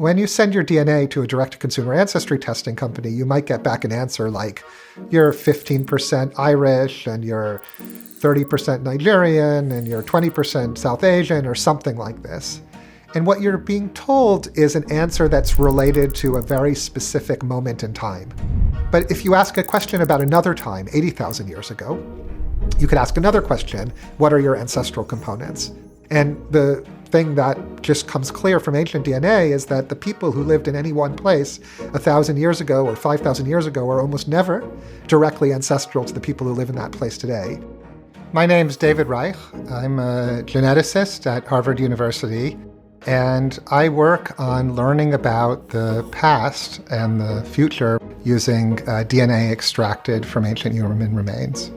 when you send your DNA to a direct-to-consumer ancestry testing company, you might get back an answer like, you're 15% Irish, and you're 30% Nigerian, and you're 20% South Asian, or something like this. And what you're being told is an answer that's related to a very specific moment in time. But if you ask a question about another time, 80,000 years ago, you could ask another question: what are your ancestral components? And the thing that just comes clear from ancient DNA is that the people who lived in any one place 1,000 years ago or 5,000 years ago are almost never directly ancestral to the people who live in that place today. My name's David Reich. I'm a geneticist at Harvard University, and I work on learning about the past and the future using DNA extracted from ancient human remains.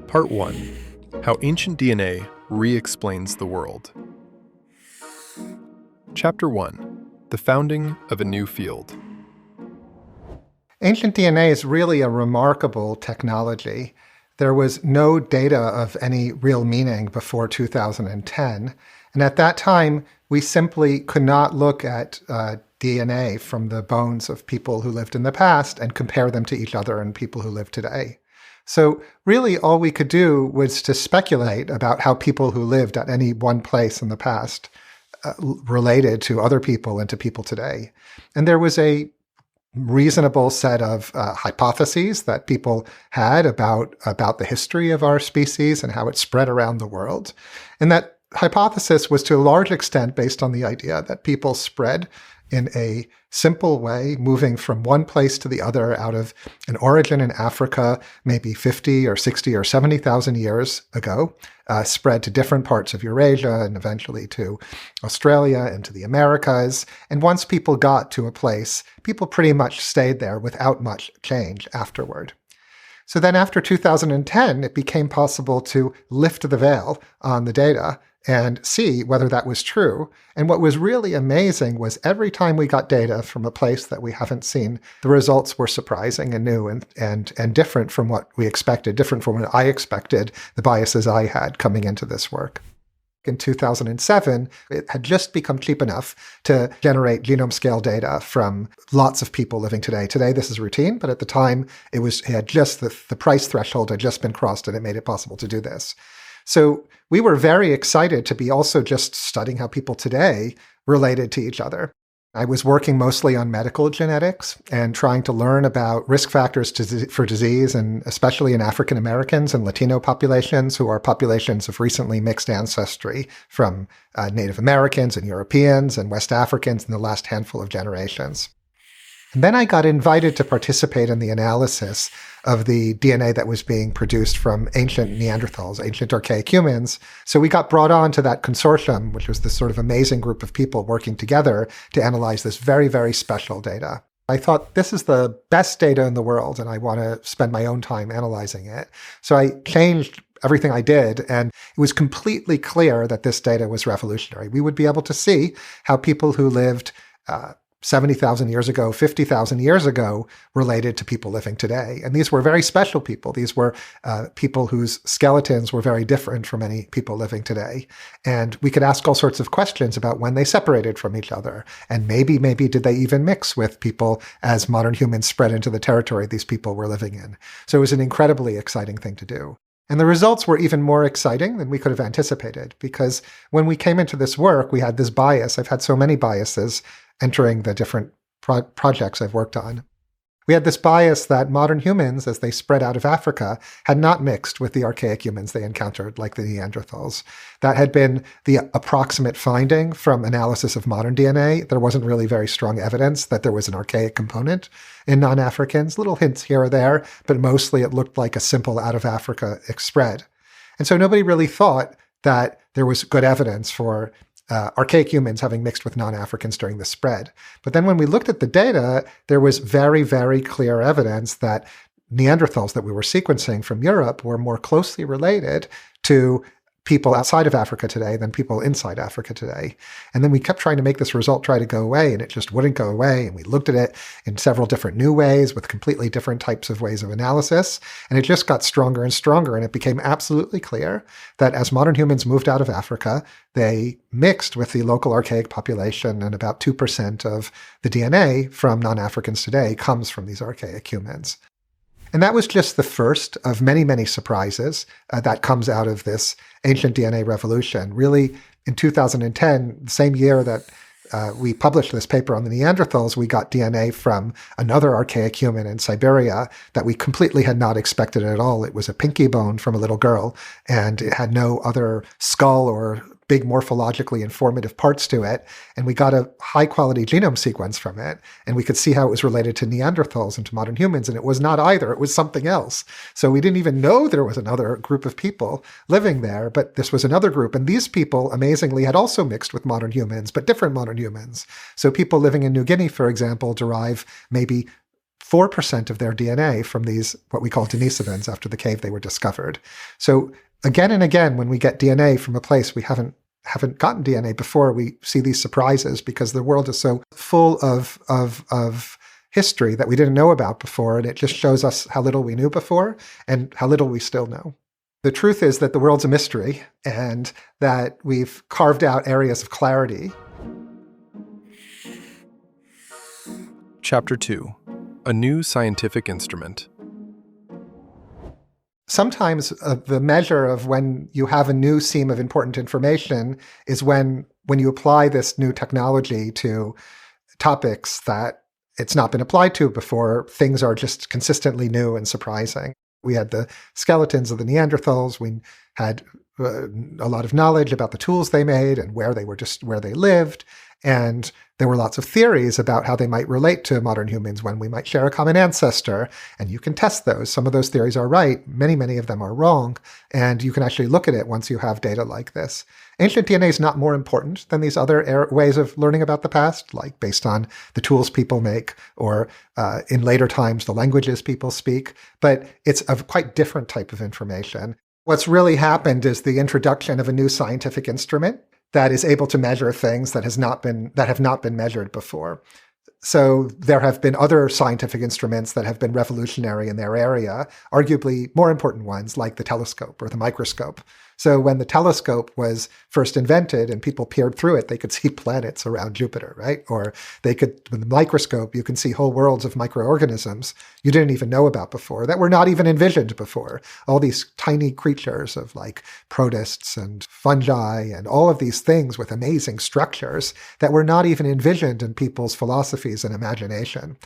Part 1. How Ancient DNA Re-Explains the World. Chapter 1. The Founding of a New Field. Ancient DNA is really a remarkable technology. There was no data of any real meaning before 2010. And at that time, we simply could not look at DNA from the bones of people who lived in the past and compare them to each other and people who live today. So really all we could do was to speculate about how people who lived at any one place in the past related to other people and to people today. And there was a reasonable set of hypotheses that people had about the history of our species and how it spread around the world. And that hypothesis was to a large extent based on the idea that people spread in a simple way, moving from one place to the other out of an origin in Africa, maybe 50 or 60 or 70,000 years ago, spread to different parts of Eurasia and eventually to Australia and to the Americas. And once people got to a place, people pretty much stayed there without much change afterward. So then after 2010, it became possible to lift the veil on the data and see whether that was true. And what was really amazing was every time we got data from a place that we haven't seen, the results were surprising and new and different from what we expected, different from what I expected, the biases I had coming into this work. In 2007, it had just become cheap enough to generate genome-scale data from lots of people living today. Today, this is routine, but at the time, it had just the price threshold had just been crossed, and it made it possible to do this. So we were very excited to be also just studying how people today related to each other. I was working mostly on medical genetics and trying to learn about risk factors for disease, and especially in African Americans and Latino populations, who are populations of recently mixed ancestry from Native Americans and Europeans and West Africans in the last handful of generations. And then I got invited to participate in the analysis of the DNA that was being produced from ancient Neanderthals, ancient archaic humans. So we got brought on to that consortium, which was this sort of amazing group of people working together to analyze this very, very special data. I thought, this is the best data in the world, and I want to spend my own time analyzing it. So I changed everything I did, and it was completely clear that this data was revolutionary. We would be able to see how people who lived 70,000 years ago, 50,000 years ago, related to people living today. And these were very special people. These were people whose skeletons were very different from any people living today. And we could ask all sorts of questions about when they separated from each other. And maybe did they even mix with people as modern humans spread into the territory these people were living in. So it was an incredibly exciting thing to do. And the results were even more exciting than we could have anticipated, because when we came into this work, we had this bias. I've had so many biases entering the different projects I've worked on. We had this bias that modern humans, as they spread out of Africa, had not mixed with the archaic humans they encountered, like the Neanderthals. That had been the approximate finding from analysis of modern DNA. There wasn't really very strong evidence that there was an archaic component in non-Africans, little hints here or there, but mostly it looked like a simple out-of-Africa spread. And so nobody really thought that there was good evidence for archaic humans having mixed with non-Africans during the spread. But then when we looked at the data, there was very, very clear evidence that Neanderthals that we were sequencing from Europe were more closely related to people outside of Africa today than people inside Africa today. And then we kept trying to make this result try to go away, and it just wouldn't go away. And we looked at it in several different new ways with completely different types of ways of analysis. And it just got stronger and stronger. And it became absolutely clear that as modern humans moved out of Africa, they mixed with the local archaic population, and about 2% of the DNA from non-Africans today comes from these archaic humans. And that was just the first of many, many surprises that comes out of this ancient DNA revolution. Really, in 2010, the same year that we published this paper on the Neanderthals, we got DNA from another archaic human in Siberia that we completely had not expected at all. It was a pinky bone from a little girl, and it had no other skull or big morphologically informative parts to it. And we got a high-quality genome sequence from it, and we could see how it was related to Neanderthals and to modern humans, and it was not either. It was something else. So we didn't even know there was another group of people living there, but this was another group. And these people, amazingly, had also mixed with modern humans, but different modern humans. So people living in New Guinea, for example, derive maybe 4% of their DNA from these, what we call Denisovans, after the cave they were discovered. So again and again, when we get DNA from a place we haven't gotten DNA before, we see these surprises because the world is so full of history that we didn't know about before, and it just shows us how little we knew before and how little we still know. The truth is that the world's a mystery, and that we've carved out areas of clarity. Chapter 2. A new scientific instrument. Sometimes the measure of when you have a new seam of important information is when you apply this new technology to topics that it's not been applied to before. Things are just consistently new and surprising. We had the skeletons of the Neanderthals. We had a lot of knowledge about the tools they made and where they lived. And there were lots of theories about how they might relate to modern humans, when we might share a common ancestor. And you can test those. Some of those theories are right. Many, many of them are wrong. And you can actually look at it once you have data like this. Ancient DNA is not more important than these other ways of learning about the past, like based on the tools people make, or in later times, the languages people speak. But it's a quite different type of information. What's really happened is the introduction of a new scientific instrument that is able to measure things that have not been measured before. So there have been other scientific instruments that have been revolutionary in their area, arguably more important ones like the telescope or the microscope. So when the telescope was first invented and people peered through it, they could see planets around Jupiter, right? Or with the microscope, you can see whole worlds of microorganisms you didn't even know about before, that were not even envisioned before. All these tiny creatures of like protists and fungi and all of these things with amazing structures that were not even envisioned in people's philosophies and imagination.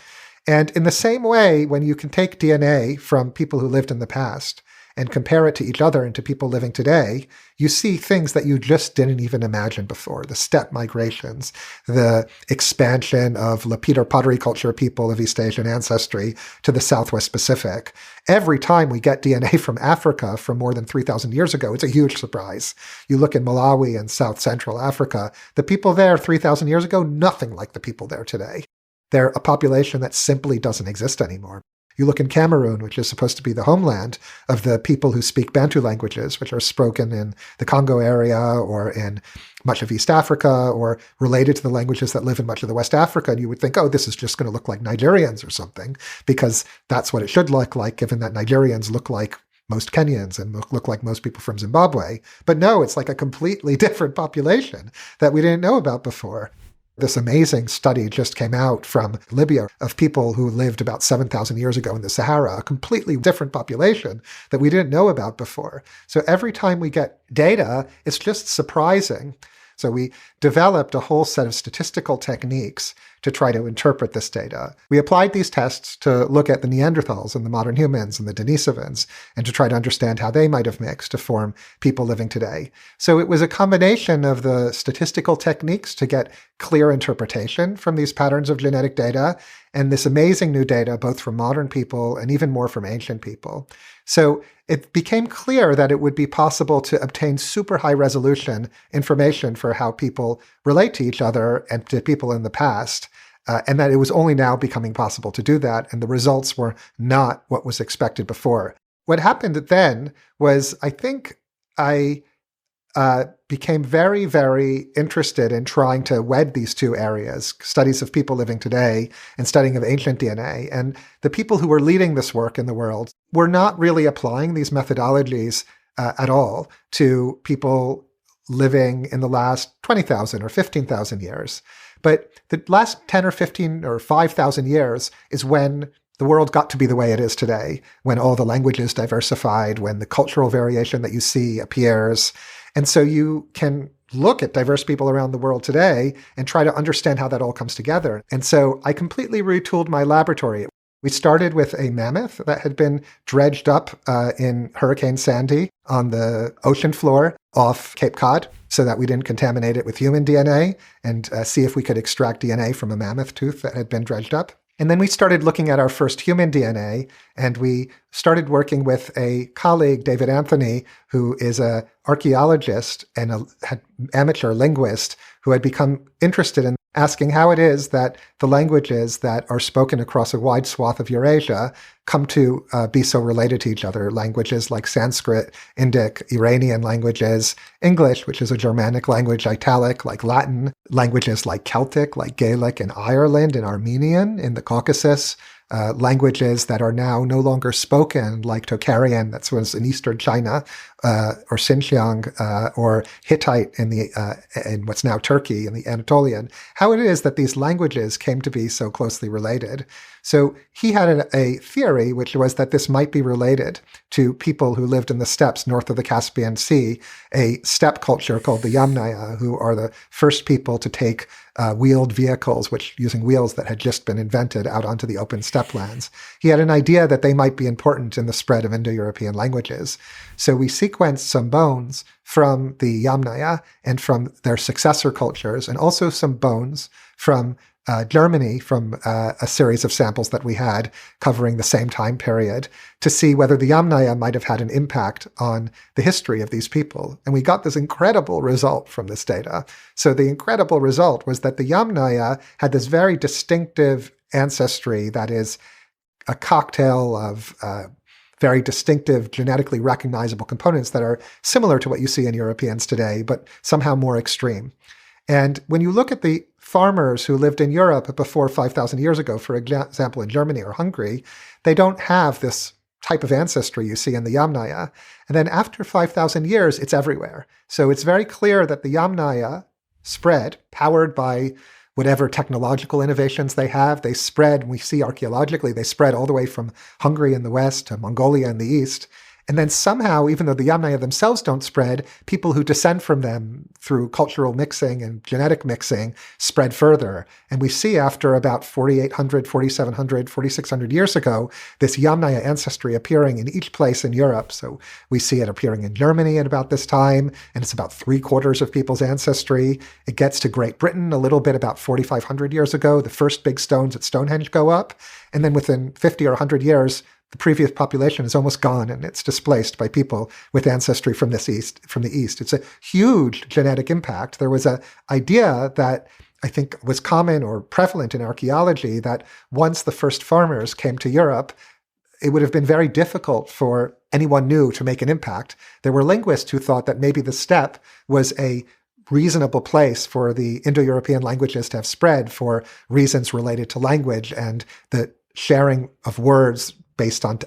And in the same way, when you can take DNA from people who lived in the past and compare it to each other and to people living today, you see things that you just didn't even imagine before. The steppe migrations, the expansion of Lapidar pottery culture people of East Asian ancestry to the Southwest Pacific. Every time we get DNA from Africa from more than 3,000 years ago, it's a huge surprise. You look in Malawi and South Central Africa, the people there 3,000 years ago, nothing like the people there today. They're a population that simply doesn't exist anymore. You look in Cameroon, which is supposed to be the homeland of the people who speak Bantu languages, which are spoken in the Congo area or in much of East Africa or related to the languages that live in much of the West Africa. And you would think, oh, this is just going to look like Nigerians or something, because that's what it should look like, given that Nigerians look like most Kenyans and look like most people from Zimbabwe. But no, it's like a completely different population that we didn't know about before. This amazing study just came out from Libya of people who lived about 7,000 years ago in the Sahara, a completely different population that we didn't know about before. So every time we get data, it's just surprising. So we developed a whole set of statistical techniques to try to interpret this data. We applied these tests to look at the Neanderthals and the modern humans and the Denisovans and to try to understand how they might have mixed to form people living today. So it was a combination of the statistical techniques to get clear interpretation from these patterns of genetic data and this amazing new data, both from modern people and even more from ancient people. So it became clear that it would be possible to obtain super high resolution information for how people relate to each other and to people in the past, and that it was only now becoming possible to do that, and the results were not what was expected before. What happened then was, I think I became very, very interested in trying to wed these two areas, studies of people living today and studying of ancient DNA. And the people who were leading this work in the world were not really applying these methodologies at all to people living in the last 20,000 or 15,000 years. But the last 10 or 15 or 5,000 years is when the world got to be the way it is today, when all the languages diversified, when the cultural variation that you see appears. And so you can look at diverse people around the world today and try to understand how that all comes together. And so I completely retooled my laboratory. We started with a mammoth that had been dredged up in Hurricane Sandy on the ocean floor off Cape Cod so that we didn't contaminate it with human DNA and see if we could extract DNA from a mammoth tooth that had been dredged up. And then we started looking at our first human DNA, and we started working with a colleague, David Anthony, who is an archaeologist and an amateur linguist who had become interested in asking how it is that the languages that are spoken across a wide swath of Eurasia come to be so related to each other. Languages like Sanskrit, Indic, Iranian languages, English, which is a Germanic language, Italic, like Latin, languages like Celtic, like Gaelic in Ireland and Armenian in the Caucasus, languages that are now no longer spoken, like Tocharian, that was in eastern China, or Xinjiang, or Hittite in what's now Turkey, in the Anatolian, how it is that these languages came to be so closely related. So he had a theory, which was that this might be related to people who lived in the steppes north of the Caspian Sea, a steppe culture called the Yamnaya, who are the first people to take wheeled vehicles, using wheels that had just been invented, out onto the open steppe lands. He had an idea that they might be important in the spread of Indo-European languages. So we sequenced some bones from the Yamnaya and from their successor cultures, and also some bones from Germany, from a series of samples that we had covering the same time period, to see whether the Yamnaya might have had an impact on the history of these people. And we got this incredible result from this data. So the incredible result was that the Yamnaya had this very distinctive ancestry that is a cocktail of very distinctive, genetically recognizable components that are similar to what you see in Europeans today, but somehow more extreme. And when you look at the farmers who lived in Europe before 5,000 years ago, for example, in Germany or Hungary, they don't have this type of ancestry you see in the Yamnaya. And then after 5,000 years, it's everywhere. So it's very clear that the Yamnaya spread, powered by whatever technological innovations they have. They spread, we see archaeologically, they spread all the way from Hungary in the west to Mongolia in the east. And then somehow, even though the Yamnaya themselves don't spread, people who descend from them through cultural mixing and genetic mixing spread further. And we see after about 4,800, 4,700, 4,600 years ago, this Yamnaya ancestry appearing in each place in Europe. So we see it appearing in Germany at about this time, and it's about 3/4 of people's ancestry. It gets to Great Britain a little bit about 4,500 years ago. The first big stones at Stonehenge go up. And then within 50 or 100 years, the previous population is almost gone, and it's displaced by people with ancestry from the east. It's a huge genetic impact. There was an idea that I think was common or prevalent in archaeology that once the first farmers came to Europe, it would have been very difficult for anyone new to make an impact. There were linguists who thought that maybe the steppe was a reasonable place for the Indo-European languages to have spread for reasons related to language and the sharing of words based on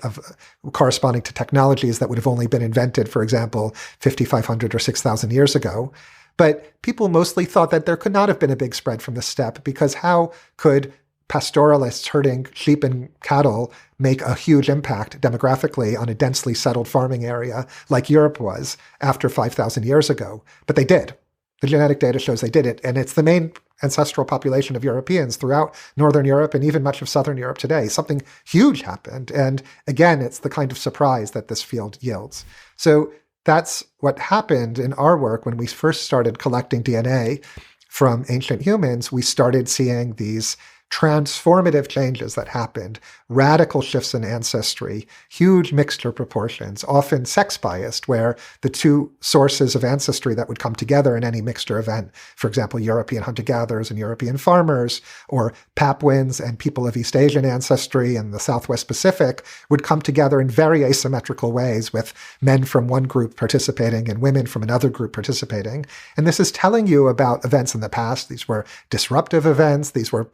corresponding to technologies that would have only been invented, for example, 5,500 or 6,000 years ago. But people mostly thought that there could not have been a big spread from the steppe, because how could pastoralists herding sheep and cattle make a huge impact demographically on a densely settled farming area like Europe was after 5,000 years ago? But they did. The genetic data shows they did it, and it's the main ancestral population of Europeans throughout Northern Europe and even much of Southern Europe today. Something huge happened. And again, it's the kind of surprise that this field yields. So that's what happened in our work when we first started collecting DNA from ancient humans. We started seeing these transformative changes that happened, radical shifts in ancestry, huge mixture proportions, often sex-biased, where the two sources of ancestry that would come together in any mixture event, for example, European hunter-gatherers and European farmers, or Papuans and people of East Asian ancestry in the Southwest Pacific, would come together in very asymmetrical ways, with men from one group participating and women from another group participating. And this is telling you about events in the past. These were disruptive events. These were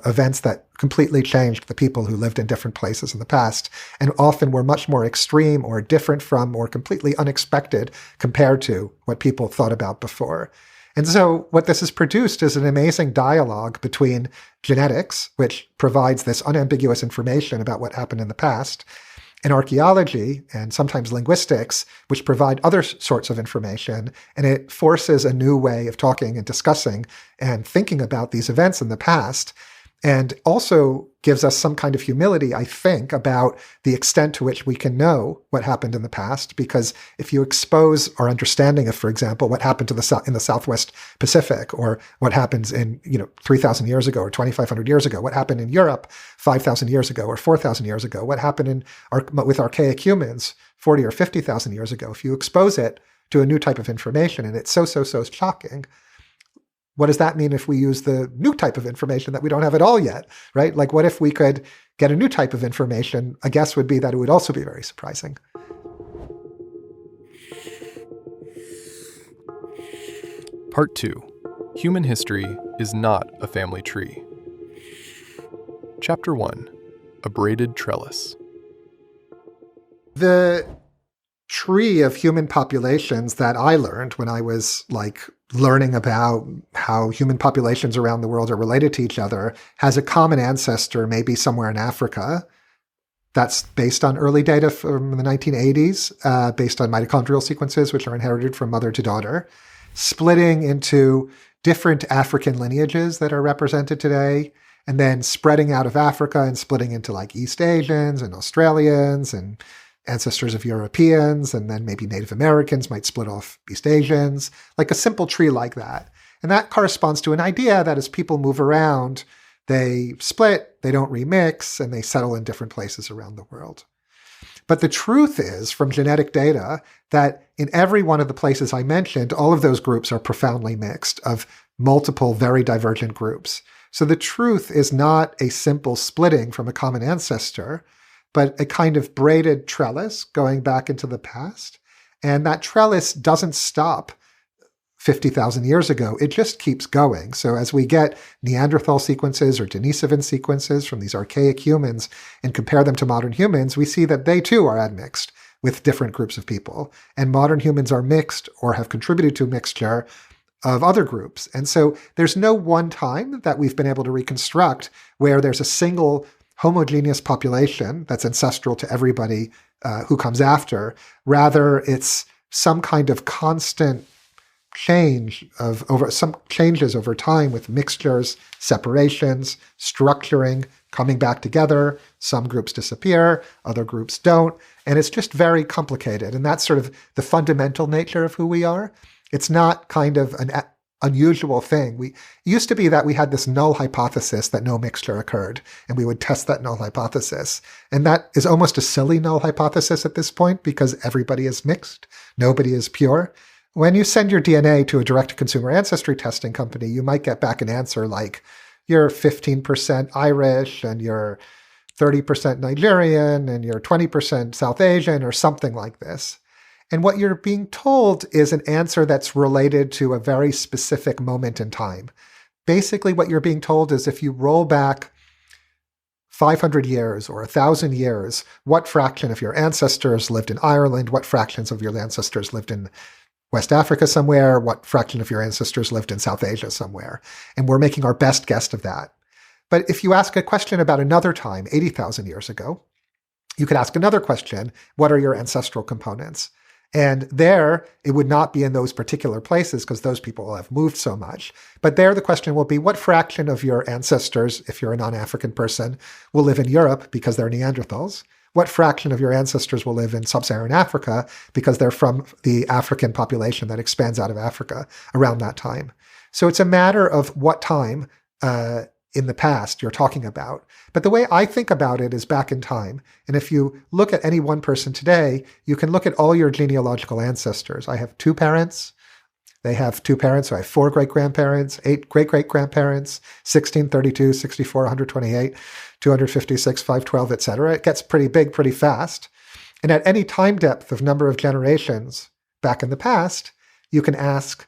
events that completely changed the people who lived in different places in the past, and often were much more extreme or different from or completely unexpected compared to what people thought about before. And so what this has produced is an amazing dialogue between genetics, which provides this unambiguous information about what happened in the past, and archaeology and sometimes linguistics, which provide other sorts of information. And it forces a new way of talking and discussing and thinking about these events in the past, and also gives us some kind of humility, I think, about the extent to which we can know what happened in the past. Because if you expose our understanding of, for example, what happened in the Southwest Pacific, or what happens in 3,000 years ago or 2,500 years ago, what happened in Europe 5,000 years ago or 4,000 years ago, what happened with archaic humans 40 or 50,000 years ago, if you expose it to a new type of information and it's so shocking, what does that mean if we use the new type of information that we don't have at all yet, right? Like, what if we could get a new type of information? A guess would be that it would also be very surprising. Part 2. Human history is not a family tree. Chapter 1. A braided trellis. The tree of human populations that I learned when I was learning about how human populations around the world are related to each other has a common ancestor, maybe somewhere in Africa. That's based on early data from the 1980s, based on mitochondrial sequences, which are inherited from mother to daughter, splitting into different African lineages that are represented today, and then spreading out of Africa and splitting into East Asians and Australians and ancestors of Europeans, and then maybe Native Americans might split off East Asians, like a simple tree like that. And that corresponds to an idea that as people move around, they split, they don't remix, and they settle in different places around the world. But the truth is, from genetic data, that in every one of the places I mentioned, all of those groups are profoundly mixed, of multiple very divergent groups. So the truth is not a simple splitting from a common ancestor, but a kind of braided trellis going back into the past. And that trellis doesn't stop 50,000 years ago. It just keeps going. So as we get Neanderthal sequences or Denisovan sequences from these archaic humans and compare them to modern humans, we see that they too are admixed with different groups of people. And modern humans are mixed or have contributed to a mixture of other groups. And so there's no one time that we've been able to reconstruct where there's a single homogeneous population that's ancestral to everybody who comes after. Rather, it's some kind of constant changes over time, with mixtures, separations, structuring, coming back together. Some groups disappear, other groups don't. And it's just very complicated. And that's sort of the fundamental nature of who we are. It's not kind of an unusual thing. It used to be that we had this null hypothesis that no mixture occurred, and we would test that null hypothesis. And that is almost a silly null hypothesis at this point, because everybody is mixed. Nobody is pure. When you send your DNA to a direct-to-consumer ancestry testing company, you might get back an answer like, you're 15% Irish, and you're 30% Nigerian, and you're 20% South Asian, or something like this. And what you're being told is an answer that's related to a very specific moment in time. Basically, what you're being told is if you roll back 500 years or 1,000 years, what fraction of your ancestors lived in Ireland, what fractions of your ancestors lived in West Africa somewhere, what fraction of your ancestors lived in South Asia somewhere. And we're making our best guess of that. But if you ask a question about another time, 80,000 years ago, you could ask another question, what are your ancestral components? And there, it would not be in those particular places because those people have moved so much. But there, the question will be, what fraction of your ancestors, if you're a non-African person, will live in Europe because they're Neanderthals? What fraction of your ancestors will live in sub-Saharan Africa because they're from the African population that expands out of Africa around that time? So it's a matter of what time in the past you're talking about. But the way I think about it is back in time. And if you look at any one person today, you can look at all your genealogical ancestors. I have 2 parents. They have 2 parents, so I have 4 great-grandparents, 8 great-great-grandparents, 16, 32, 64, 128, 256, 512, etc. It gets pretty big pretty fast. And at any time depth of number of generations back in the past, you can ask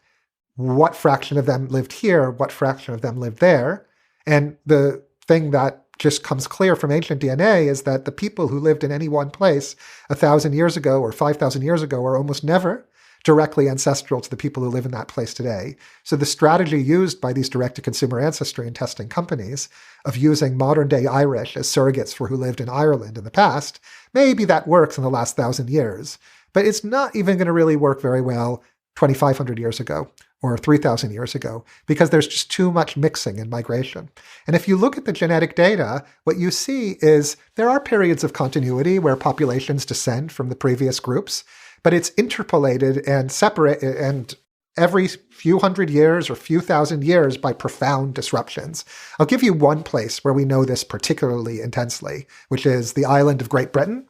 what fraction of them lived here, what fraction of them lived there. And the thing that just comes clear from ancient DNA is that the people who lived in any one place 1,000 years ago or 5,000 years ago are almost never directly ancestral to the people who live in that place today. So the strategy used by these direct-to-consumer ancestry and testing companies of using modern-day Irish as surrogates for who lived in Ireland in the past, maybe that works in the last 1,000 years, but it's not even going to really work very well 2,500 years ago or 3,000 years ago, because there's just too much mixing and migration. And if you look at the genetic data, what you see is there are periods of continuity where populations descend from the previous groups, but it's interpolated and separate and every few hundred years or few thousand years by profound disruptions. I'll give you one place where we know this particularly intensely, which is the island of Great Britain.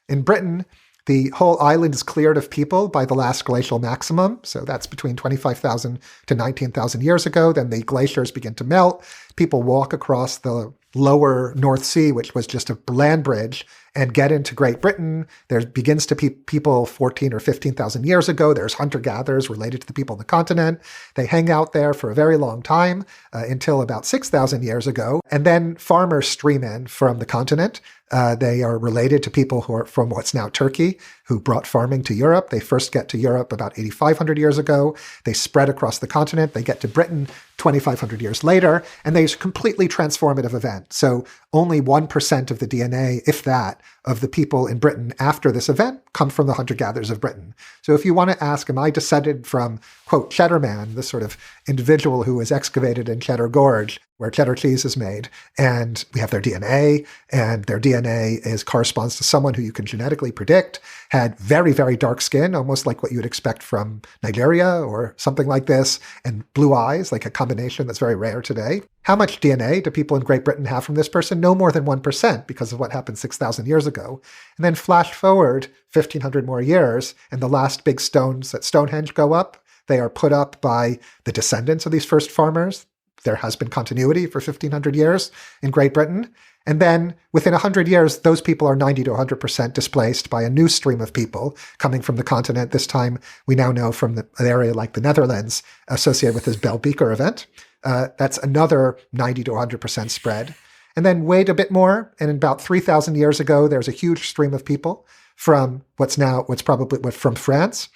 In Britain, the whole island is cleared of people by the last glacial maximum. So that's between 25,000 to 19,000 years ago. Then the glaciers begin to melt. People walk across the lower North Sea, which was just a land bridge, and get into Great Britain. There begins to be people 14 or 15,000 years ago. There's hunter-gatherers related to the people on the continent. They hang out there for a very long time until about 6,000 years ago. And then farmers stream in from the continent. They are related to people who are from what's now Turkey, who brought farming to Europe. They first get to Europe about 8,500 years ago. They spread across the continent. They get to Britain 2,500 years later, and there's a completely transformative event. So only 1% of the DNA, if that, of the people in Britain after this event come from the hunter-gatherers of Britain. So if you want to ask, am I descended from, quote, Cheddar Man, the sort of individual who was excavated in Cheddar Gorge, where cheddar cheese is made, and we have their DNA, and their DNA corresponds to someone who you can genetically predict, had very, very dark skin, almost like what you would expect from Nigeria or something like this, and blue eyes, like a combination that's very rare today. How much DNA do people in Great Britain have from this person? No more than 1% because of what happened 6,000 years ago. And then flash forward 1,500 more years, and the last big stones at Stonehenge go up. They are put up by the descendants of these first farmers. There has been continuity for 1,500 years in Great Britain. And then within 100 years, those people are 90 to 100% displaced by a new stream of people coming from the continent. This time, we now know from an area like the Netherlands associated with this Bell Beaker event. That's another 90 to 100% spread. And then wait a bit more, and about 3,000 years ago, there's a huge stream of people from what's probably from France,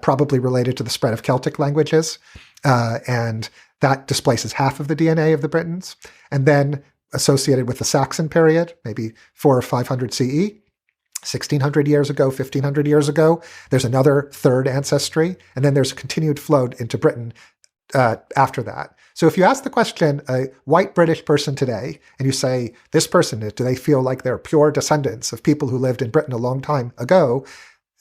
probably related to the spread of Celtic languages. And that displaces half of the DNA of the Britons. And then associated with the Saxon period, maybe 400 or 500 CE, 1,600 years ago, 1,500 years ago, there's another third ancestry. And then there's a continued flow into Britain after that. So if you ask the question, a white British person today, and you say, this person, do they feel like they're pure descendants of people who lived in Britain a long time ago?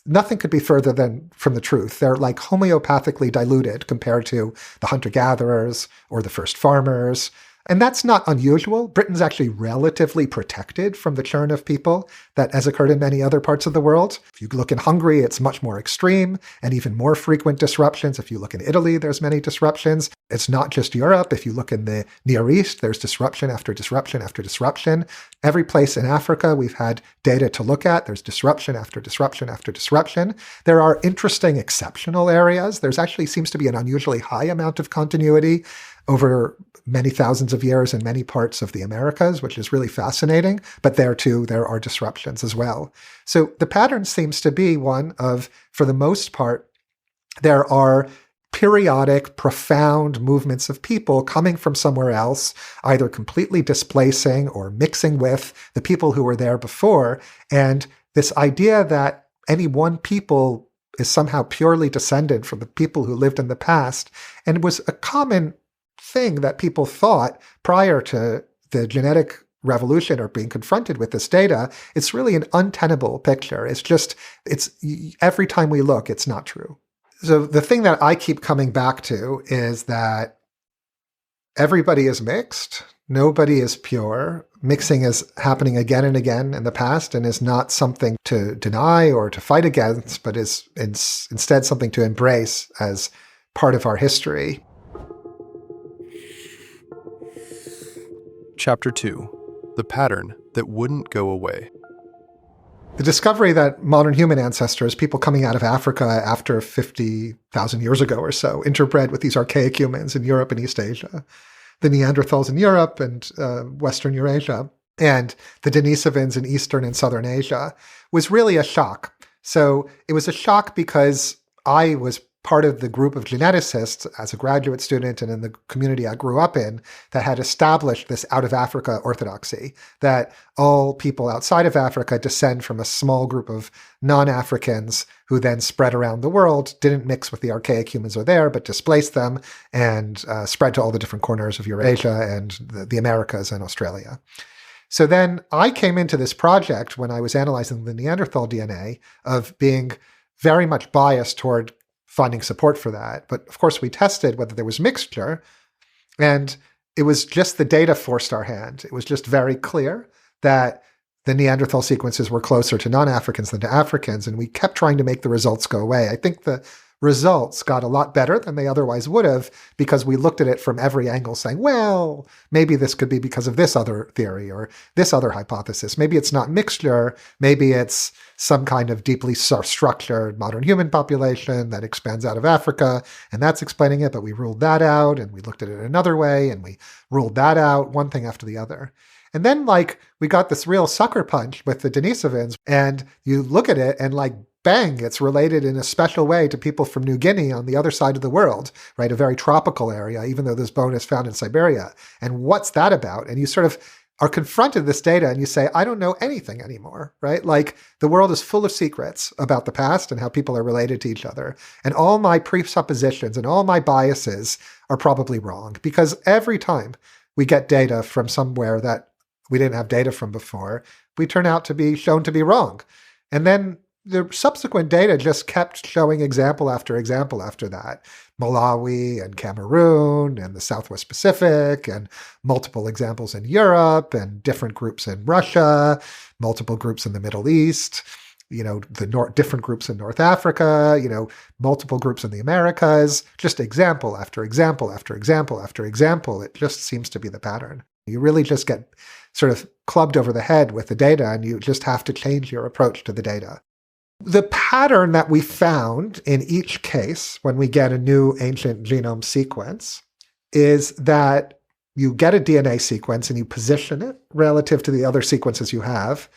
Nothing could be further from the truth. They're like homeopathically diluted compared to the hunter-gatherers or the first farmers. And that's not unusual. Britain's actually relatively protected from the churn of people that has occurred in many other parts of the world. If you look in Hungary, it's much more extreme and even more frequent disruptions. If you look in Italy, there's many disruptions. It's not just Europe. If you look in the Near East, there's disruption after disruption after disruption. Every place in Africa we've had data to look at, there's disruption after disruption after disruption. There are interesting exceptional areas. There's actually seems to be an unusually high amount of continuity over many thousands of years in many parts of the Americas, which is really fascinating. But there too, there are disruptions as well. So the pattern seems to be one of, for the most part, there are periodic, profound movements of people coming from somewhere else, either completely displacing or mixing with the people who were there before. And this idea that any one people is somehow purely descended from the people who lived in the past, and it was a common thing that people thought prior to the genetic revolution or being confronted with this data, it's really an untenable picture. It's every time we look, it's not true. So the thing that I keep coming back to is that everybody is mixed. Nobody is pure. Mixing is happening again and again in the past and is not something to deny or to fight against, but is instead something to embrace as part of our history. Chapter 2: The Pattern That Wouldn't Go Away. The discovery that modern human ancestors, people coming out of Africa after 50,000 years ago or so, interbred with these archaic humans in Europe and East Asia, the Neanderthals in Europe and Western Eurasia, and the Denisovans in Eastern and Southern Asia, was really a shock. So it was a shock because I was part of the group of geneticists as a graduate student and in the community I grew up in that had established this out-of-Africa orthodoxy, that all people outside of Africa descend from a small group of non-Africans who then spread around the world, didn't mix with the archaic humans are there, but displaced them and spread to all the different corners of Eurasia and the Americas and Australia. So then I came into this project when I was analyzing the Neanderthal DNA of being very much biased toward finding support for that. But of course, we tested whether there was mixture, and it was just the data forced our hand. It was just very clear that the Neanderthal sequences were closer to non-Africans than to Africans, and we kept trying to make the results go away. I think the results got a lot better than they otherwise would have because we looked at it from every angle saying, well, maybe this could be because of this other theory or this other hypothesis. Maybe it's not mixture. Maybe it's some kind of deeply structured modern human population that expands out of Africa, and that's explaining it, but we ruled that out, and we looked at it another way, and we ruled that out, one thing after the other. And then, we got this real sucker punch with the Denisovans, and you look at it and, bang, it's related in a special way to people from New Guinea on the other side of the world, right? A very tropical area, even though this bone is found in Siberia. And what's that about? And you sort of are confronted with this data and you say, I don't know anything anymore, right? The world is full of secrets about the past and how people are related to each other. And all my presuppositions and all my biases are probably wrong, because every time we get data from somewhere that we didn't have data from before, we turn out to be shown to be wrong. And then the subsequent data just kept showing example after example after that. Malawi and Cameroon and the Southwest Pacific and multiple examples in Europe and different groups in Russia, multiple groups in the Middle East, different groups in North Africa, multiple groups in the Americas, just example after example after example after example. It just seems to be the pattern. You really just get sort of clubbed over the head with the data, and you just have to change your approach to the data. The pattern that we found in each case when we get a new ancient genome sequence is that you get a DNA sequence and you position it relative to the other sequences you have,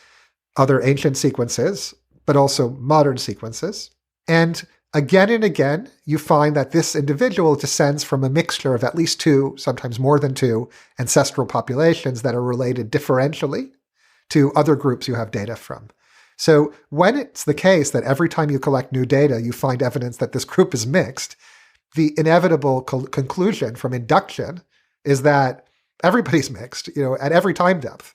other ancient sequences, but also modern sequences. And again, you find that this individual descends from a mixture of at least two, sometimes more than two, ancestral populations that are related differentially to other groups you have data from. So when it's the case that every time you collect new data, you find evidence that this group is mixed, the inevitable conclusion from induction is that everybody's mixed, at every time depth.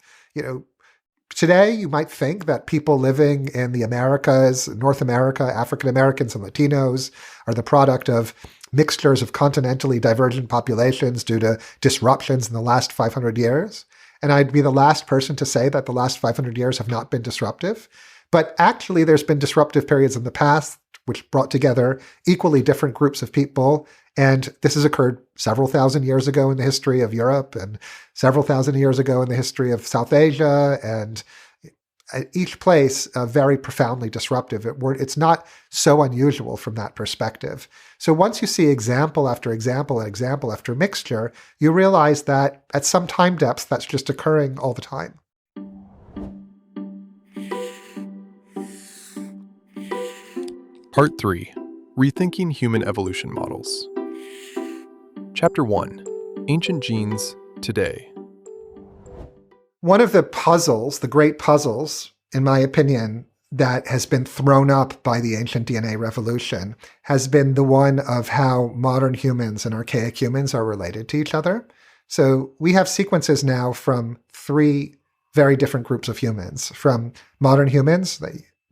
Today, you might think that people living in the Americas, North America, African Americans and Latinos are the product of mixtures of continentally divergent populations due to disruptions in the last 500 years. And I'd be the last person to say that the last 500 years have not been disruptive. But actually, there's been disruptive periods in the past which brought together equally different groups of people. And this has occurred several thousand years ago in the history of Europe and several thousand years ago in the history of South Asia. And at each place, very profoundly disruptive. It's not so unusual from that perspective. So once you see example after example and example after mixture, you realize that at some time depth, that's just occurring all the time. Part 3. Rethinking Human Evolution Models. Chapter 1. Ancient Genes Today. One of the puzzles, the great puzzles, in my opinion, that has been thrown up by the ancient DNA revolution has been the one of how modern humans and archaic humans are related to each other. So we have sequences now from three very different groups of humans. From modern humans,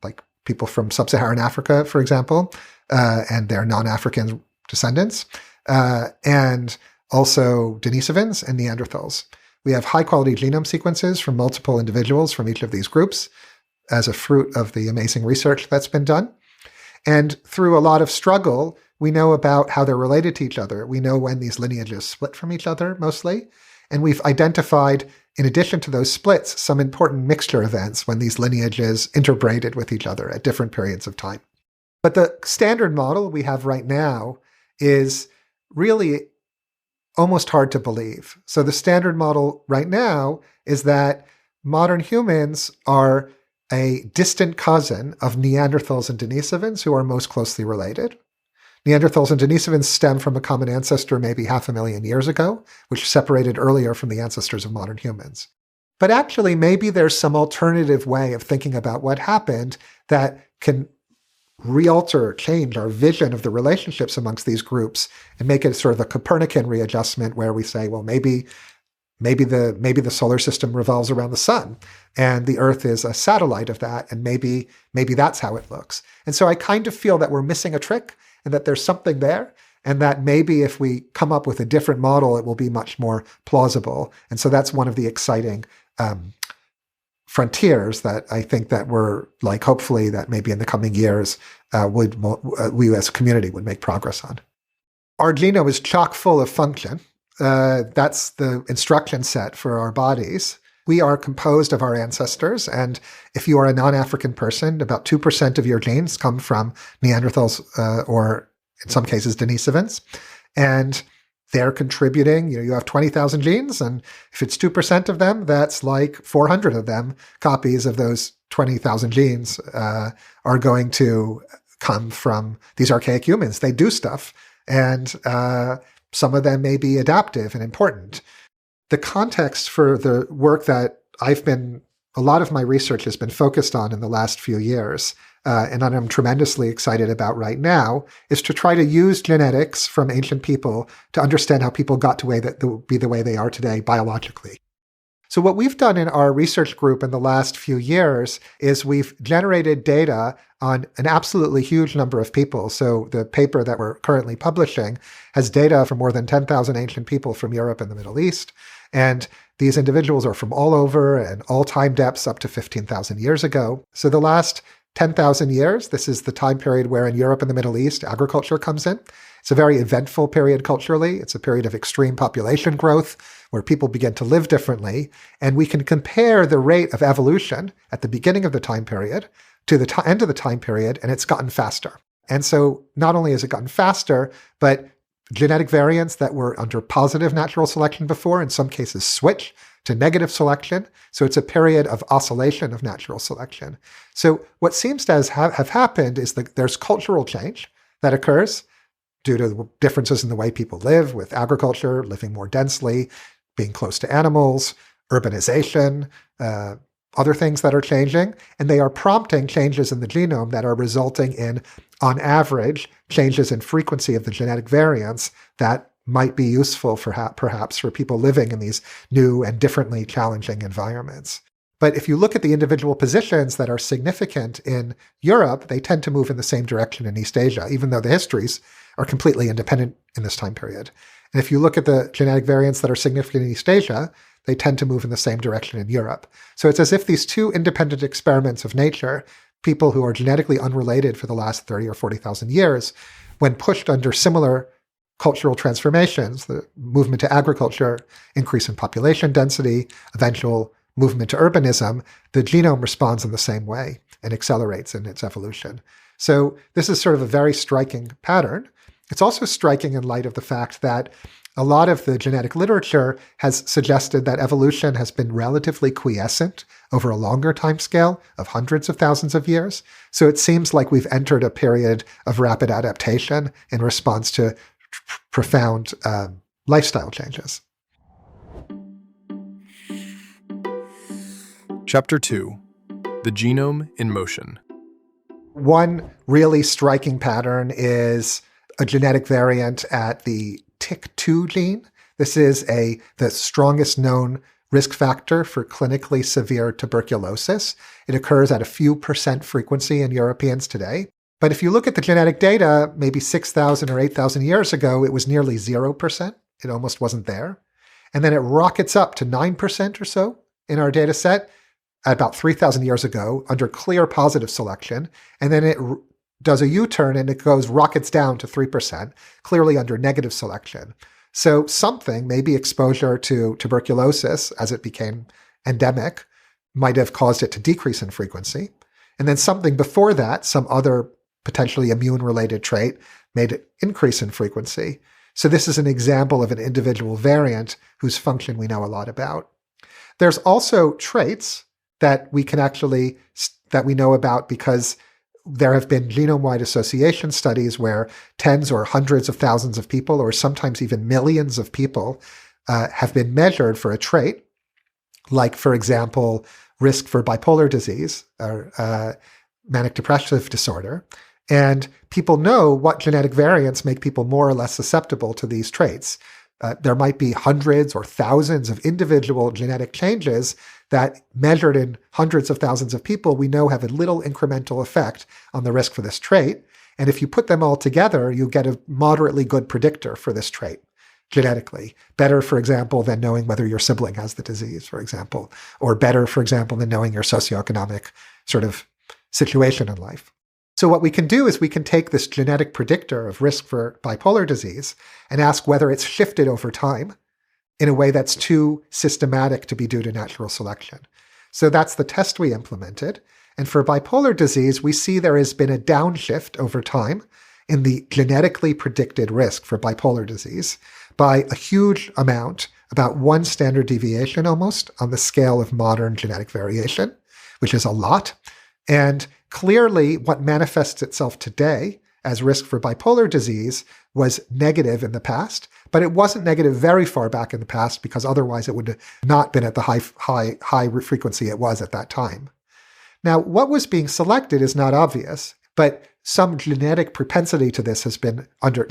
like people from sub-Saharan Africa, for example, and their non-African descendants, and also Denisovans and Neanderthals. We have high-quality genome sequences from multiple individuals from each of these groups as a fruit of the amazing research that's been done. And through a lot of struggle, we know about how they're related to each other. We know when these lineages split from each other, mostly. And we've identified, in addition to those splits, some important mixture events when these lineages interbreeded with each other at different periods of time. But the standard model we have right now is really almost hard to believe. So the standard model right now is that modern humans are a distant cousin of Neanderthals and Denisovans, who are most closely related. Neanderthals and Denisovans stem from a common ancestor maybe 500,000 years ago, which separated earlier from the ancestors of modern humans. But actually, maybe there's some alternative way of thinking about what happened that can realter, change our vision of the relationships amongst these groups and make it sort of a Copernican readjustment where we say, well, maybe the solar system revolves around the sun and the Earth is a satellite of that, and maybe that's how it looks. And so I kind of feel that we're missing a trick and that there's something there, and that maybe if we come up with a different model, it will be much more plausible. And so that's one of the exciting frontiers that I think that we're like, hopefully that maybe in the coming years, we as a community would make progress on. Our genome is chock full of function. That's the instruction set for our bodies. We are composed of our ancestors, and if you are a non-African person, about 2% of your genes come from Neanderthals or in some cases Denisovans, and they're contributing. You have 20,000 genes, and if it's 2% of them, that's like 400 of them copies of those 20,000 genes are going to come from these archaic humans. They do stuff, and some of them may be adaptive and important. The context for the work that a lot of my research has been focused on in the last few years, and that I'm tremendously excited about right now, is to try to use genetics from ancient people to understand how people got to be the way they are today biologically. So what we've done in our research group in the last few years is we've generated data on an absolutely huge number of people. So the paper that we're currently publishing has data from more than 10,000 ancient people from Europe and the Middle East. And these individuals are from all over and all time depths up to 15,000 years ago. So the last 10,000 years, this is the time period where in Europe and the Middle East, agriculture comes in. It's a very eventful period culturally. It's a period of extreme population growth where people begin to live differently. And we can compare the rate of evolution at the beginning of the time period to the end of the time period, and it's gotten faster. And so not only has it gotten faster, but genetic variants that were under positive natural selection before, in some cases, switch to negative selection. So it's a period of oscillation of natural selection. So what seems to have happened is that there's cultural change that occurs due to differences in the way people live, with agriculture, living more densely, being close to animals, urbanization, other things that are changing, and they are prompting changes in the genome that are resulting in, on average, changes in frequency of the genetic variants that might be useful for perhaps for people living in these new and differently challenging environments. But if you look at the individual positions that are significant in Europe, they tend to move in the same direction in East Asia, even though the histories are completely independent in this time period. And if you look at the genetic variants that are significant in East Asia, they tend to move in the same direction in Europe. So it's as if these two independent experiments of nature, people who are genetically unrelated for the last 30 or 40,000 years, when pushed under similar cultural transformations, the movement to agriculture, increase in population density, eventual movement to urbanism, the genome responds in the same way and accelerates in its evolution. So this is sort of a very striking pattern. It's also striking in light of the fact that a lot of the genetic literature has suggested that evolution has been relatively quiescent over a longer timescale of hundreds of thousands of years. So it seems like we've entered a period of rapid adaptation in response to profound lifestyle changes. Chapter 2. The Genome in Motion. One really striking pattern is a genetic variant at the TYK2 gene. This is the strongest known risk factor for clinically severe tuberculosis. It occurs at a few percent frequency in Europeans today. But if you look at the genetic data, maybe 6,000 or 8,000 years ago, it was nearly 0%. It almost wasn't there. And then it rockets up to 9% or so in our data set at about 3,000 years ago under clear positive selection. And then it does a U-turn and it rockets down to 3%, clearly under negative selection. So something, maybe exposure to tuberculosis as it became endemic, might have caused it to decrease in frequency. And then something before that, some other potentially immune-related trait, made it increase in frequency. So this is an example of an individual variant whose function we know a lot about. There's also traits that we know about because there have been genome-wide association studies where tens or hundreds of thousands of people, or sometimes even millions of people, have been measured for a trait, like, for example, risk for bipolar disease or manic depressive disorder. And people know what genetic variants make people more or less susceptible to these traits. There might be hundreds or thousands of individual genetic changes that, measured in hundreds of thousands of people, we know have a little incremental effect on the risk for this trait. And if you put them all together, you get a moderately good predictor for this trait genetically. Better, for example, than knowing whether your sibling has the disease, for example. Or better, for example, than knowing your socioeconomic sort of situation in life. So what we can do is we can take this genetic predictor of risk for bipolar disease and ask whether it's shifted over time in a way that's too systematic to be due to natural selection. So that's the test we implemented. And for bipolar disease, we see there has been a downshift over time in the genetically predicted risk for bipolar disease by a huge amount, about 1 standard deviation almost, on the scale of modern genetic variation, which is a lot. And clearly, what manifests itself today as risk for bipolar disease was negative in the past, but it wasn't negative very far back in the past because otherwise it would have not been at the high frequency it was at that time. Now, what was being selected is not obvious, but some genetic propensity to this has been under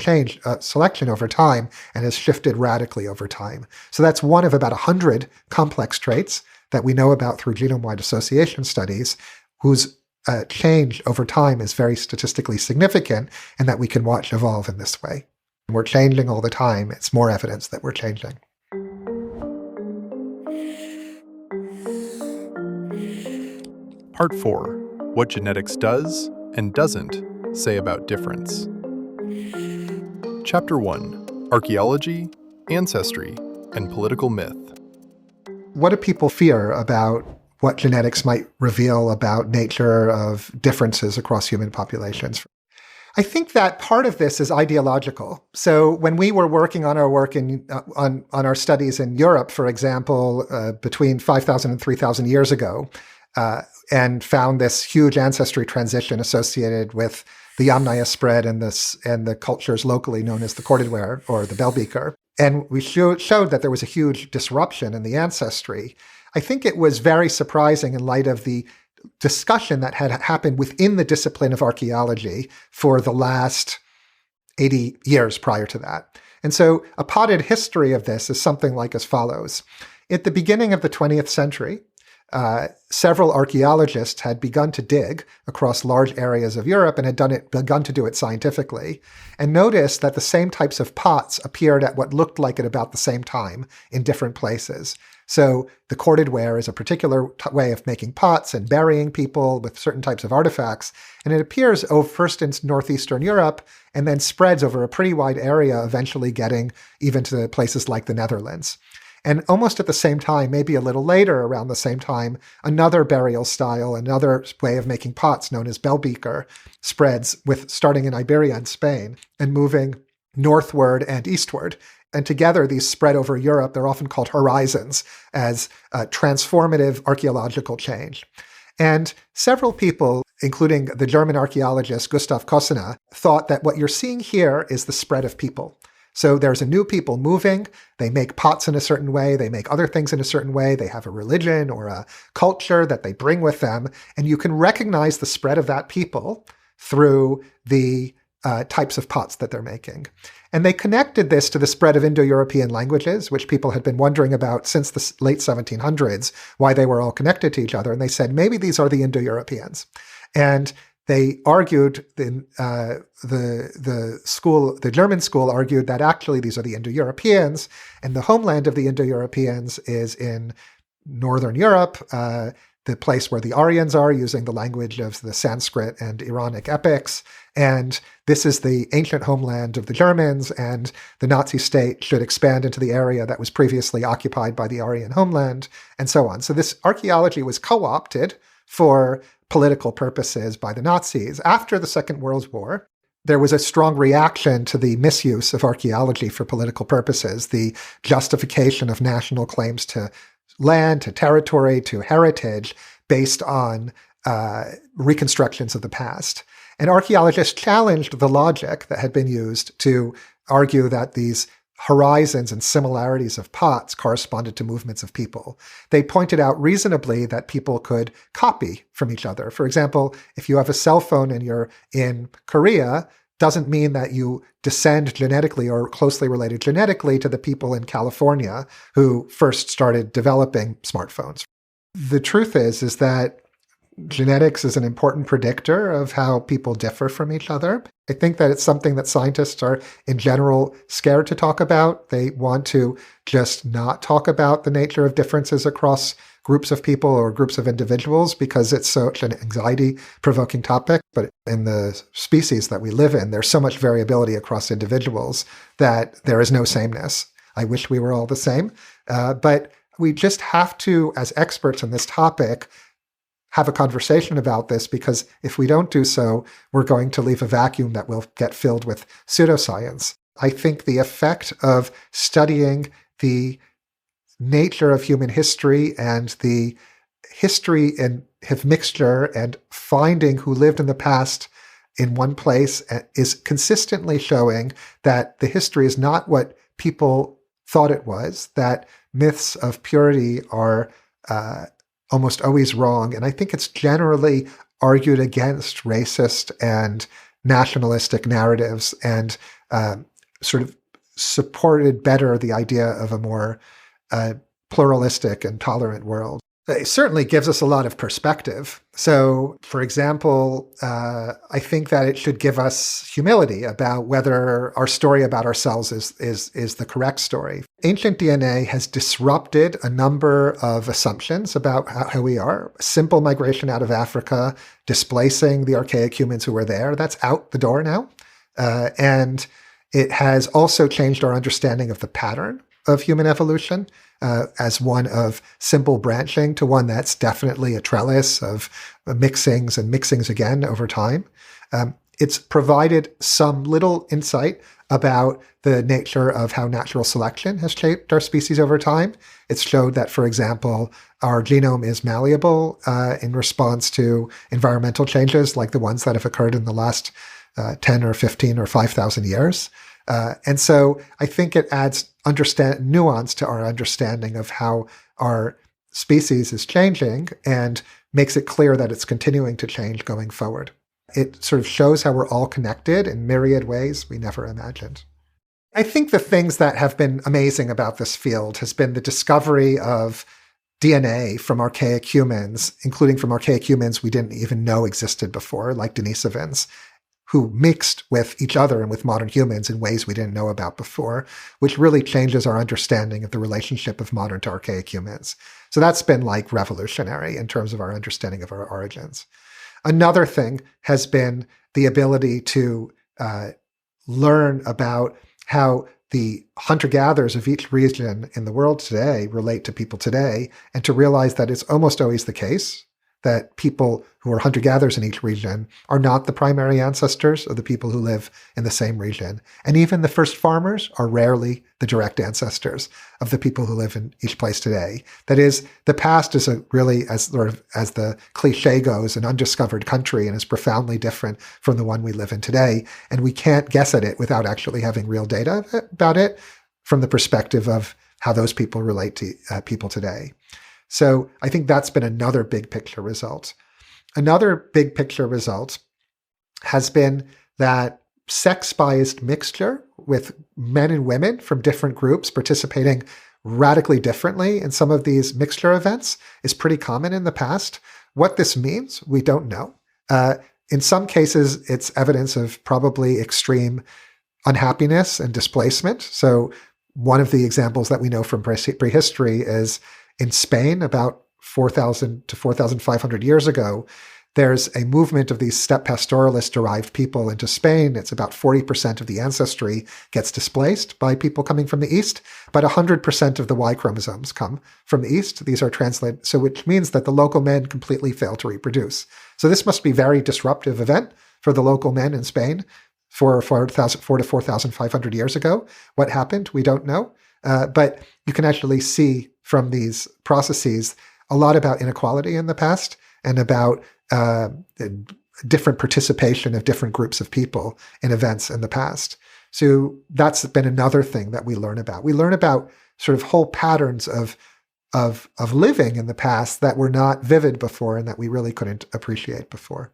selection over time and has shifted radically over time. So that's one of about 100 complex traits that we know about through genome-wide association studies, whose change over time is very statistically significant and that we can watch evolve in this way. We're changing all the time. It's more evidence that we're changing. Part 4. What genetics does and doesn't say about difference. Chapter 1. Archaeology, ancestry, and political myth. What do people fear about what genetics might reveal about nature of differences across human populations? I think that part of this is ideological. So when we were working on our work on our studies in Europe, for example, between 5,000 and 3,000 years ago, and found this huge ancestry transition associated with the Yamnaya spread and the cultures locally known as the corded ware or the bell beaker, and we showed that there was a huge disruption in the ancestry. I think it was very surprising in light of the discussion that had happened within the discipline of archaeology for the last 80 years prior to that. And so a potted history of this is something like as follows. At the beginning of the 20th century, several archaeologists had begun to dig across large areas of Europe and had begun to do it scientifically, and noticed that the same types of pots appeared at what looked like at about the same time in different places. So the corded ware is a particular way of making pots and burying people with certain types of artifacts. And it appears first in northeastern Europe and then spreads over a pretty wide area, eventually getting even to places like the Netherlands. And almost at the same time, maybe a little later around the same time, another burial style, another way of making pots known as bell beaker spreads starting in Iberia and Spain and moving northward and eastward. And together, these spread over Europe. They're often called horizons as transformative archaeological change. And several people, including the German archaeologist Gustav Kossena, thought that what you're seeing here is the spread of people. So there's a new people moving. They make pots in a certain way. They make other things in a certain way. They have a religion or a culture that they bring with them. And you can recognize the spread of that people through the types of pots that they're making. And they connected this to the spread of Indo-European languages, which people had been wondering about since the late 1700s, why they were all connected to each other. And they said, maybe these are the Indo-Europeans. And They argued, the German school argued that actually these are the Indo-Europeans, and the homeland of the Indo-Europeans is in Northern Europe, the place where the Aryans are, using the language of the Sanskrit and Iranic epics. And this is the ancient homeland of the Germans, and the Nazi state should expand into the area that was previously occupied by the Aryan homeland, and so on. So this archaeology was co-opted for political purposes by the Nazis. After the Second World War, there was a strong reaction to the misuse of archaeology for political purposes, the justification of national claims to land, to territory, to heritage based on reconstructions of the past. And archaeologists challenged the logic that had been used to argue that these horizons and similarities of pots corresponded to movements of people. They pointed out reasonably that people could copy from each other. For example, if you have a cell phone and you're in Korea, doesn't mean that you descend genetically or closely related genetically to the people in California who first started developing smartphones. The truth is that genetics is an important predictor of how people differ from each other. I think that it's something that scientists are, in general, scared to talk about. They want to just not talk about the nature of differences across groups of people or groups of individuals because it's such an anxiety-provoking topic. But in the species that we live in, there's so much variability across individuals that there is no sameness. I wish we were all the same. But we just have to, as experts in this topic, have a conversation about this, because if we don't do so, we're going to leave a vacuum that will get filled with pseudoscience. I think the effect of studying the nature of human history and the history of mixture and finding who lived in the past in one place is consistently showing that the history is not what people thought it was, that myths of purity are almost always wrong. And I think it's generally argued against racist and nationalistic narratives and sort of supported better the idea of a more pluralistic and tolerant world. It certainly gives us a lot of perspective. So, for example, I think that it should give us humility about whether our story about ourselves is the correct story. Ancient DNA has disrupted a number of assumptions about how we are. Simple migration out of Africa, displacing the archaic humans who were there, that's out the door now. And it has also changed our understanding of the pattern of human evolution, as one of simple branching to one that's definitely a trellis of mixings and mixings again over time. It's provided some little insight about the nature of how natural selection has shaped our species over time. It's showed that, for example, our genome is malleable in response to environmental changes like the ones that have occurred in the last 10 or 15 or 5,000 years. And so I think it adds nuance to our understanding of how our species is changing and makes it clear that it's continuing to change going forward. It sort of shows how we're all connected in myriad ways we never imagined. I think the things that have been amazing about this field has been the discovery of DNA from archaic humans, including from archaic humans we didn't even know existed before, like Denisovans, who mixed with each other and with modern humans in ways we didn't know about before, which really changes our understanding of the relationship of modern to archaic humans. So that's been like revolutionary in terms of our understanding of our origins. Another thing has been the ability to learn about how the hunter-gatherers of each region in the world today relate to people today, and to realize that it's almost always the case that people who are hunter-gatherers in each region are not the primary ancestors of the people who live in the same region. And even the first farmers are rarely the direct ancestors of the people who live in each place today. That is, the past is really, as the cliche goes, an undiscovered country and is profoundly different from the one we live in today. And we can't guess at it without actually having real data about it from the perspective of how those people relate to people today. So I think that's been another big picture result. Another big picture result has been that sex-biased mixture with men and women from different groups participating radically differently in some of these mixture events is pretty common in the past. What this means, we don't know. in some cases, it's evidence of probably extreme unhappiness and displacement. So one of the examples that we know from prehistory is in Spain, about 4,000 to 4,500 years ago, there's a movement of these steppe pastoralist-derived people into Spain. It's about 40% of the ancestry gets displaced by people coming from the East, but 100% of the Y chromosomes come from the East. These are translated, so which means that the local men completely fail to reproduce. So this must be a very disruptive event for the local men in Spain 4 to 4,500 years ago. What happened? We don't know. But you can actually see from these processes a lot about inequality in the past and about different participation of different groups of people in events in the past. So that's been another thing that we learn about. We learn about sort of whole patterns of living in the past that were not vivid before and that we really couldn't appreciate before.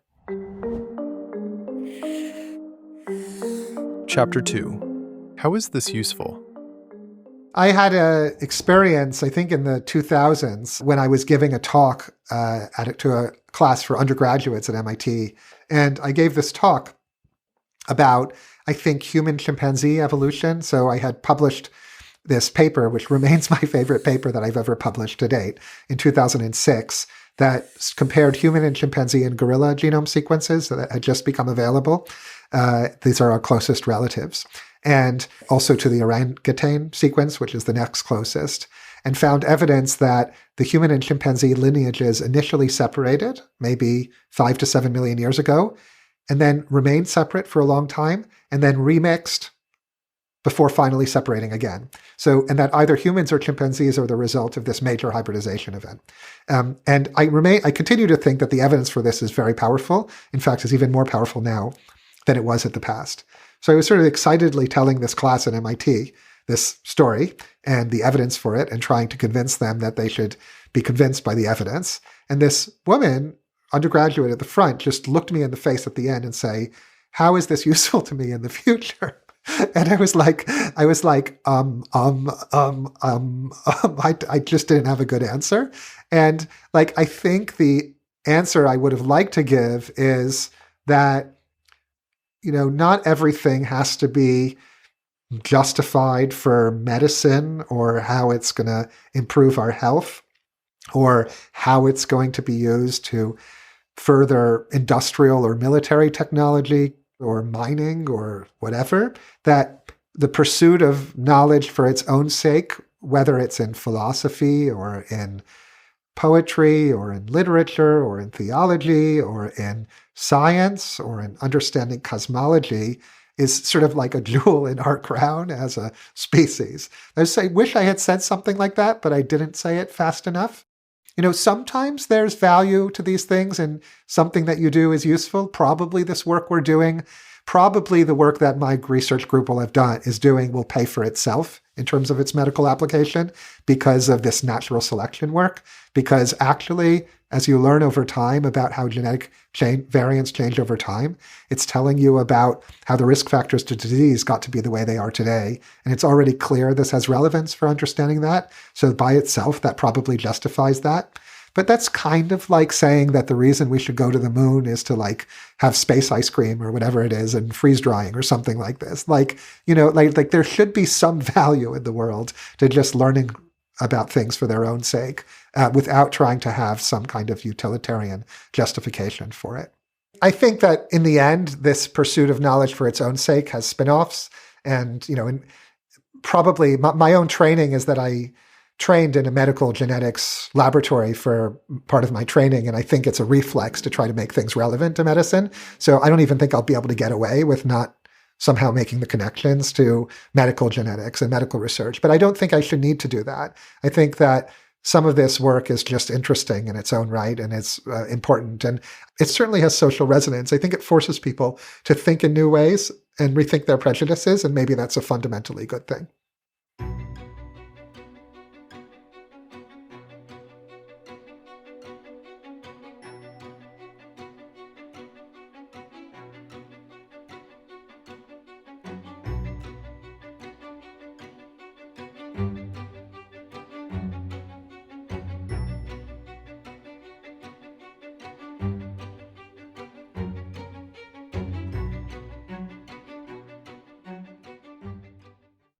Chapter 2. How is this useful? I had an experience, I think in the 2000s, when I was giving a talk to a class for undergraduates at MIT. And I gave this talk about, I think, human-chimpanzee evolution. So I had published this paper, which remains my favorite paper that I've ever published to date, in 2006, that compared human and chimpanzee and gorilla genome sequences that had just become available. These are our closest relatives. And also to the orangutan sequence, which is the next closest, and found evidence that the human and chimpanzee lineages initially separated, maybe 5 to 7 million years ago, and then remained separate for a long time, and then remixed before finally separating again. So, and that either humans or chimpanzees are the result of this major hybridization event. And I continue to think that the evidence for this is very powerful. In fact, it's even more powerful now than it was in the past. So I was sort of excitedly telling this class at MIT this story and the evidence for it and trying to convince them that they should be convinced by the evidence. And this woman, undergraduate at the front, just looked me in the face at the end and say, "How is this useful to me in the future?" And I was like, I just didn't have a good answer. And like, I think the answer I would have liked to give is that, not everything has to be justified for medicine or how it's going to improve our health or how it's going to be used to further industrial or military technology or mining or whatever, that the pursuit of knowledge for its own sake, whether it's in philosophy or in poetry or in literature or in theology or in science or in understanding cosmology, is sort of like a jewel in our crown as a species. I wish I had said something like that, but I didn't say it fast enough. Sometimes there's value to these things and something that you do is useful. Probably this work we're doing, probably the work that my research group will pay for itself in terms of its medical application because of this natural selection work. Because actually, as you learn over time about how genetic variants change over time, it's telling you about how the risk factors to disease got to be the way they are today. And it's already clear this has relevance for understanding that. So by itself, that probably justifies that. But that's kind of like saying that the reason we should go to the moon is to have space ice cream or whatever it is and freeze drying or something like this. Like there should be some value in the world to just learning about things for their own sake without trying to have some kind of utilitarian justification for it. I think that in the end, this pursuit of knowledge for its own sake has spin-offs. And, probably my own training is that I trained in a medical genetics laboratory for part of my training. And I think it's a reflex to try to make things relevant to medicine. So I don't even think I'll be able to get away with not somehow making the connections to medical genetics and medical research. But I don't think I should need to do that. I think that some of this work is just interesting in its own right, and it's important. And it certainly has social resonance. I think it forces people to think in new ways and rethink their prejudices, and maybe that's a fundamentally good thing.